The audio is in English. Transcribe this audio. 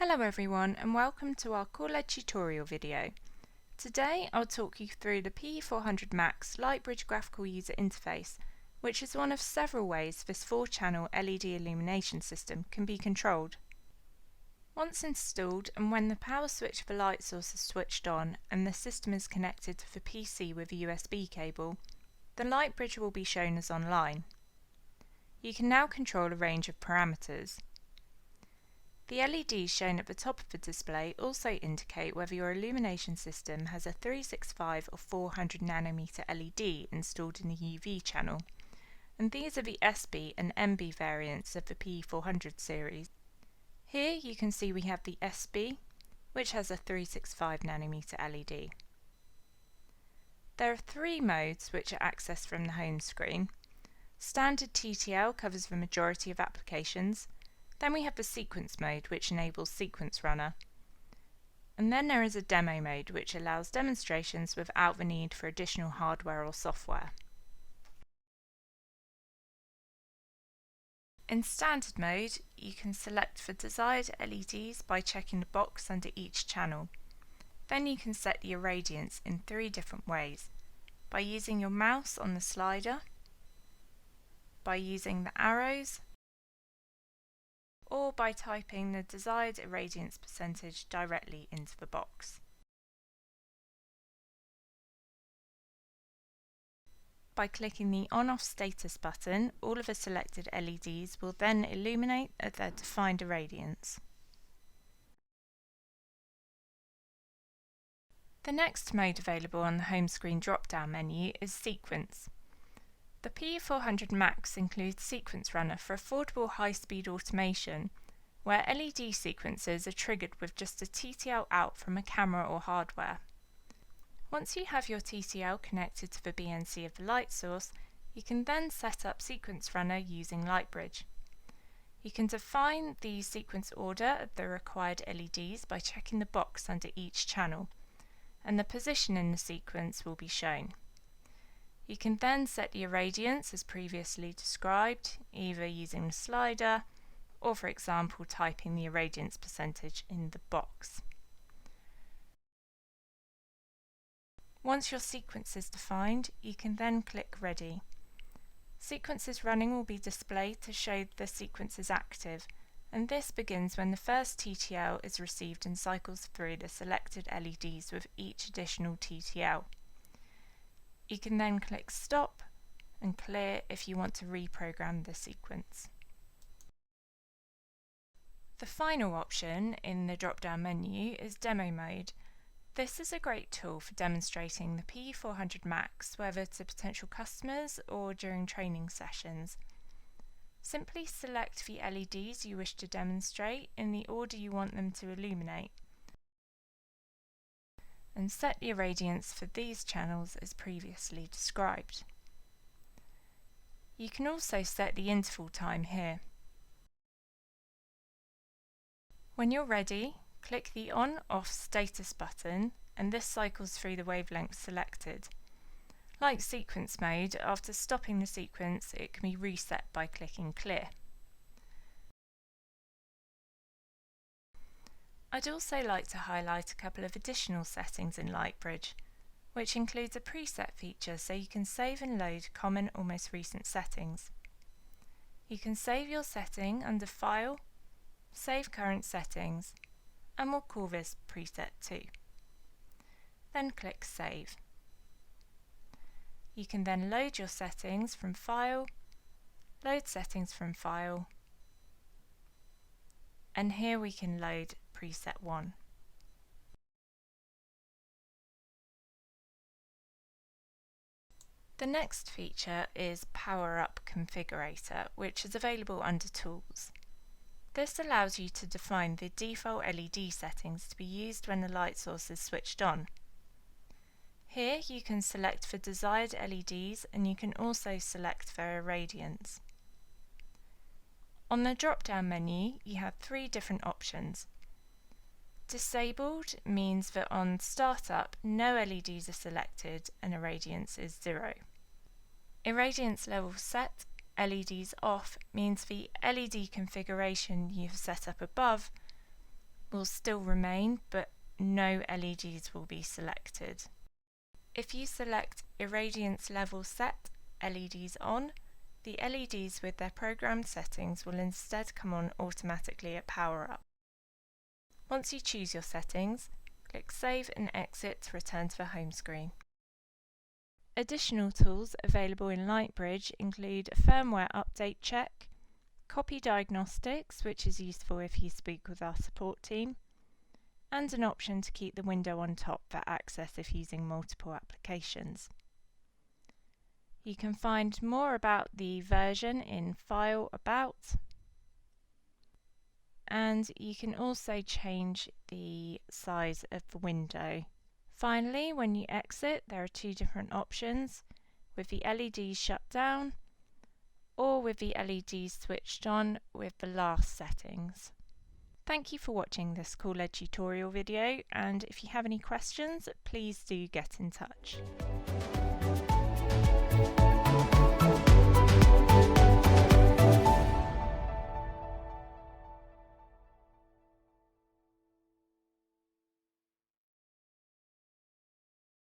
Hello everyone and welcome to our Core LED tutorial video. Today I'll talk you through the pE-400 Max Lightbridge graphical user interface, which is one of several ways this 4-channel LED illumination system can be controlled. Once installed and when the power switch of the light source is switched on and the system is connected to the PC with a USB cable, the Lightbridge will be shown as online. You can now control a range of parameters. The LEDs shown at the top of the display also indicate whether your illumination system has a 365 or 400 nanometer LED installed in the UV channel, and these are the SB and MB variants of the pE-400 series. Here you can see we have the SB, which has a 365 nanometer LED. There are three modes which are accessed from the home screen. Standard TTL covers the majority of applications. Then we have the sequence mode, which enables sequence runner. And then there is a demo mode, which allows demonstrations without the need for additional hardware or software. In standard mode, you can select the desired LEDs by checking the box under each channel. Then you can set the irradiance in three different ways: by using your mouse on the slider, by using the arrows, or by typing the desired irradiance percentage directly into the box. By clicking the on-off status button, all of the selected LEDs will then illuminate at their defined irradiance. The next mode available on the home screen drop-down menu is Sequence. The pE-400 Max includes Sequence Runner for affordable high-speed automation, where LED sequences are triggered with just a TTL out from a camera or hardware. Once you have your TTL connected to the BNC of the light source, you can then set up Sequence Runner using Lightbridge. You can define the sequence order of the required LEDs by checking the box under each channel, and the position in the sequence will be shown. You can then set the irradiance as previously described, either using the slider or, for example, typing the irradiance percentage in the box. Once your sequence is defined, you can then click Ready. Sequences running will be displayed to show the sequence is active, and this begins when the first TTL is received and cycles through the selected LEDs with each additional TTL. You can then click Stop and Clear if you want to reprogram the sequence. The final option in the drop-down menu is Demo Mode. This is a great tool for demonstrating the pE-400 Max, whether to potential customers or during training sessions. Simply select the LEDs you wish to demonstrate in the order you want them to illuminate, and set the irradiance for these channels as previously described. You can also set the interval time here. When you're ready, click the on-off status button and this cycles through the wavelength selected. Like sequence mode, after stopping the sequence it can be reset by clicking Clear. I'd also like to highlight a couple of additional settings in Lightbridge, which includes a preset feature so you can save and load common or most recent settings. You can save your setting under File, Save Current Settings, and we'll call this Preset 2. Then click Save. You can then load your settings from File, Load Settings from File, and here we can load Preset 1. The next feature is Power Up Configurator, which is available under Tools. This allows you to define the default LED settings to be used when the light source is switched on. Here you can select the desired LEDs and you can also select their irradiance. On the drop-down menu you have three different options. Disabled means that on startup no LEDs are selected and irradiance is 0. Irradiance level set, LEDs off, means the LED configuration you've set up above will still remain, but no LEDs will be selected. If you select Irradiance Level Set, LEDs on, the LEDs with their programmed settings will instead come on automatically at power up. Once you choose your settings, click Save and Exit to return to the home screen. Additional tools available in Lightbridge include a firmware update check, copy diagnostics, which is useful if you speak with our support team, and an option to keep the window on top for access if using multiple applications. You can find more about the version in File About, and you can also change the size of the window. Finally, when you exit, there are two different options, with the LEDs shut down or with the LEDs switched on with the last settings. Thank you for watching this QLED tutorial video, and if you have any questions, please do get in touch.